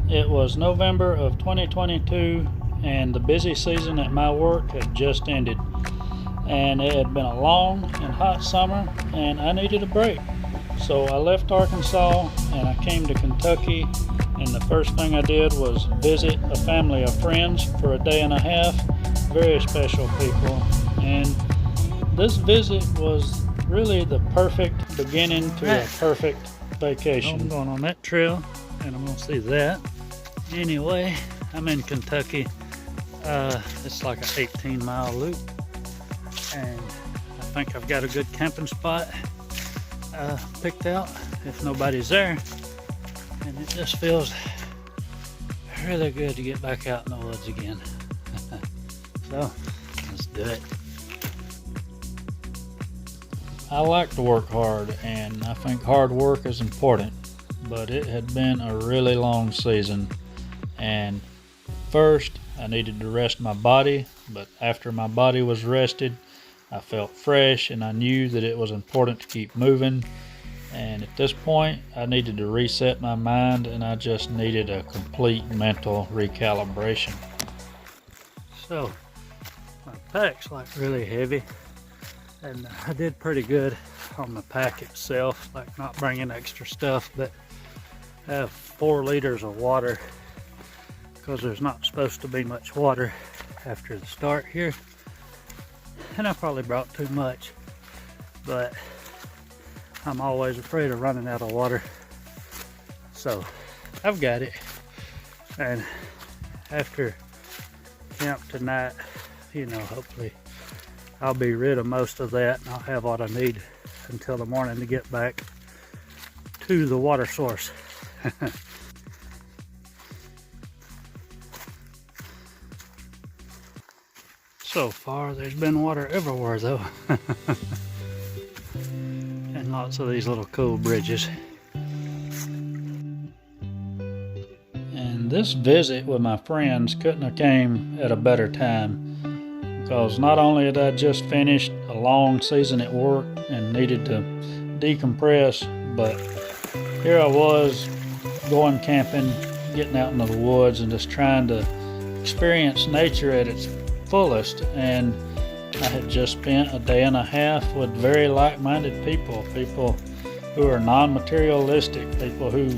It was November of 2022, and the busy season at my work had just ended. And it had been a long and hot summer, and I needed a break. So I left Arkansas and I came to Kentucky, and the first thing I did was visit a family of friends for a day and a half. Very special people. And this visit was really the perfect beginning to a perfect vacation. I'm going on that trail and I'm gonna see that. Anyway, I'm in Kentucky. It's like an 18-mile loop, and I think I've got a good camping spot picked out if nobody's there, and it just feels really good to get back out in the woods again. So let's do it. I like to work hard, and I think hard work is important, but it had been a really long season, and first I needed to rest my body, but after my body was rested, I felt fresh and I knew that it was important to keep moving. And at this point, I needed to reset my mind, and I just needed a complete mental recalibration. So my pack's like really heavy, and I did pretty good on the pack itself, like not bringing extra stuff, but I have 4 liters of water because there's not supposed to be much water after the start here. And I probably brought too much, but I'm always afraid of running out of water. So I've got it. And after camp tonight, hopefully I'll be rid of most of that and I'll have what I need until the morning to get back to the water source. So far, there's been water everywhere though. And lots of these little cool bridges. And this visit with my friends couldn't have came at a better time, because not only had I just finished a long season at work and needed to decompress, but here I was going camping, getting out into the woods and just trying to experience nature at its fullest. And I had just spent a day and a half with very like-minded people who are non-materialistic, people who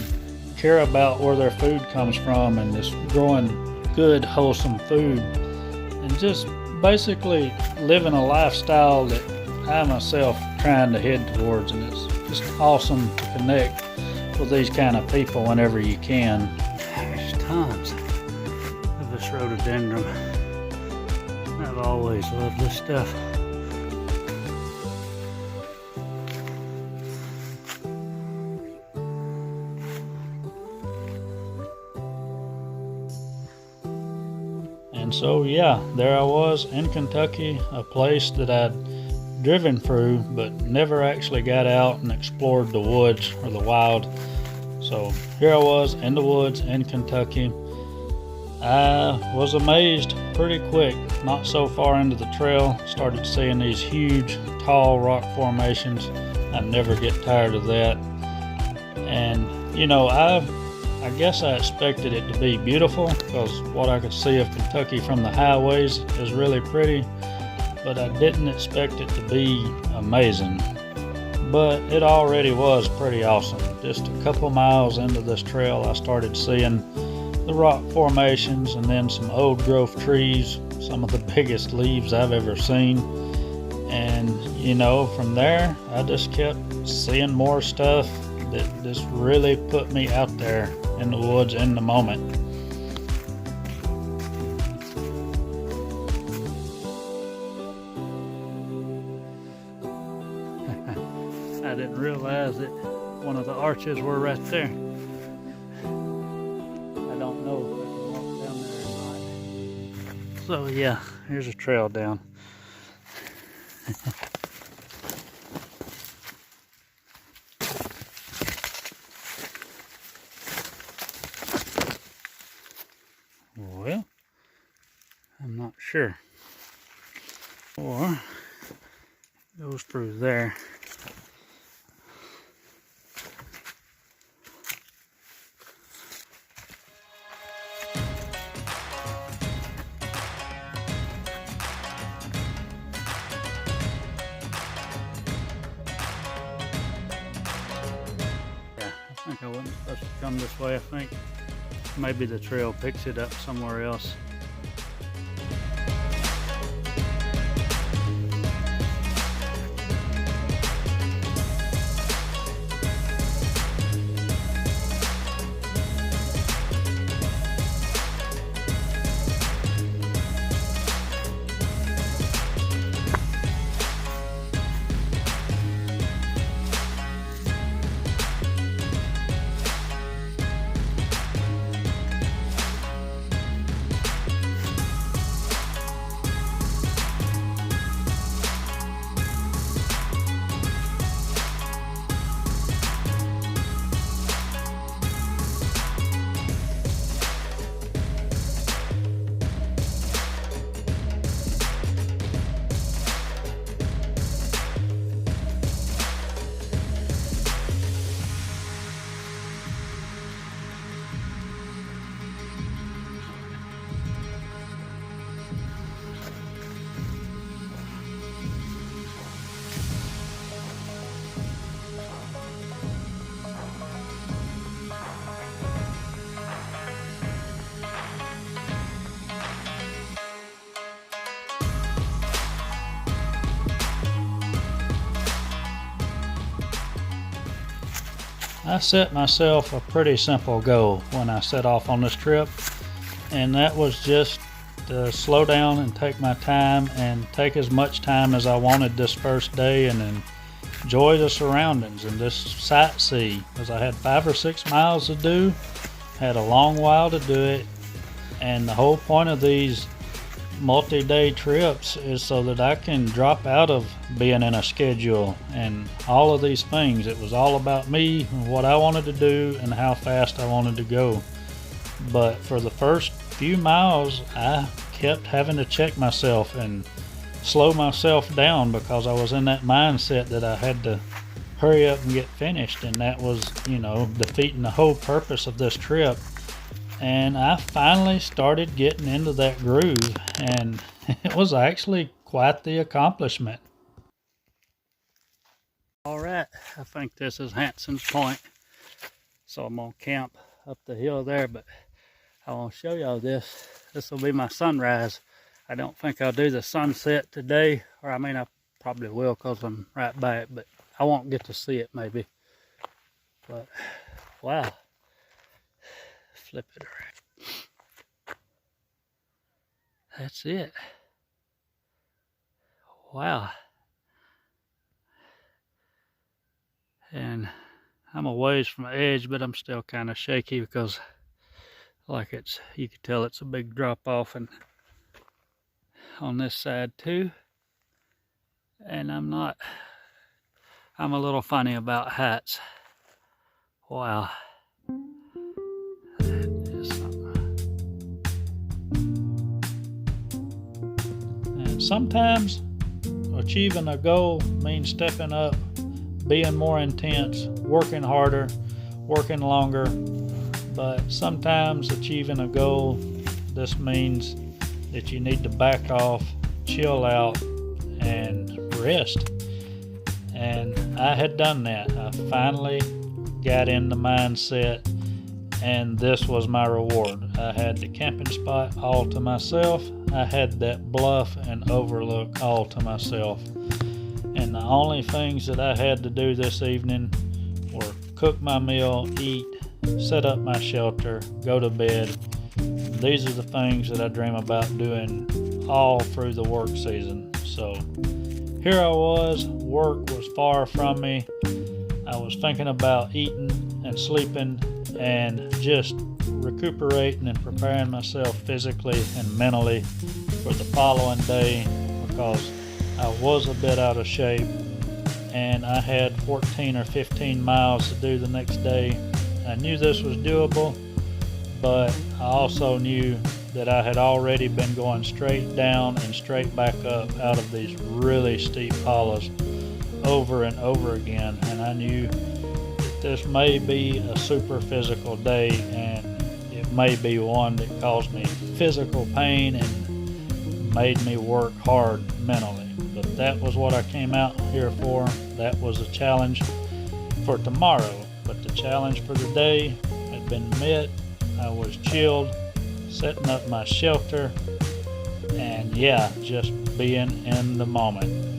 care about where their food comes from and just growing good, wholesome food, and just basically living a lifestyle that I myself trying to head towards. And it's just awesome to connect with these kind of people whenever you can. There's tons of this rhododendron. I've always loved this stuff. And so yeah, there I was in Kentucky, a place that I'd driven through but never actually got out and explored the woods or the wild. So here I was in the woods in Kentucky. I was amazed pretty quick. Not so far into the trail, started seeing these huge, tall rock formations. I never get tired of that. And I guess I expected it to be beautiful, because what I could see of Kentucky from the highways is really pretty, but I didn't expect it to be amazing. But it already was pretty awesome. Just a couple miles into this trail, I started seeing the rock formations and then some old growth trees, some of the biggest leaves I've ever seen. And from there I just kept seeing more stuff that just really put me out there in the woods in the moment. I didn't realize that one of the arches were right there. I don't know if I can walk down there or not. So yeah, here's a trail down. Well, I'm not sure. Or it goes through there. think I wasn't supposed to come this way. I think maybe the trail picks it up somewhere else. I set myself a pretty simple goal when I set off on this trip, and that was just to slow down and take my time and take as much time as I wanted this first day and enjoy the surroundings and just sightsee, because I had 5 or 6 miles to do, had a long while to do it, and the whole point of these multi-day trips is so that I can drop out of being in a schedule and all of these things. It was all about me and what I wanted to do and how fast I wanted to go. But for the first few miles, I kept having to check myself and slow myself down because I was in that mindset that I had to hurry up and get finished, and that was, defeating the whole purpose of this trip. And I finally started getting into that groove, and it was actually quite the accomplishment. All right, I think this is Hanson Point, so I'm gonna camp up the hill there, but I want to show y'all this. This will be my sunrise. I don't think I'll do the sunset today, or I mean I probably will because I'm right by it, but I won't get to see it maybe. But wow. Flip it around. That's it. Wow. And I'm a ways from the edge, but I'm still kind of shaky because you can tell it's a big drop off and on this side too. And I'm a little funny about heights. Wow. And sometimes achieving a goal means stepping up, being more intense, working harder, working longer. But sometimes achieving a goal, this means that you need to back off, chill out, and rest. And I had done that. I finally got in the mindset, and this was my reward. I had the camping spot all to myself. I had that bluff and overlook all to myself. And the only things that I had to do this evening were cook my meal, eat, set up my shelter, go to bed. These are the things that I dream about doing all through the work season. So here I was, work was far from me. I was thinking about eating and sleeping and just recuperating and preparing myself physically and mentally for the following day, because I was a bit out of shape and I had 14 or 15 miles to do the next day. I knew this was doable, but I also knew that I had already been going straight down and straight back up out of these really steep hollows over and over again, and I knew that this may be a super physical day, and it may be one that caused me physical pain and made me work hard mentally. But that was what I came out here for. That was a challenge for tomorrow. but the challenge for the day had been met. I was chilled, setting up my shelter, and yeah, just being in the moment.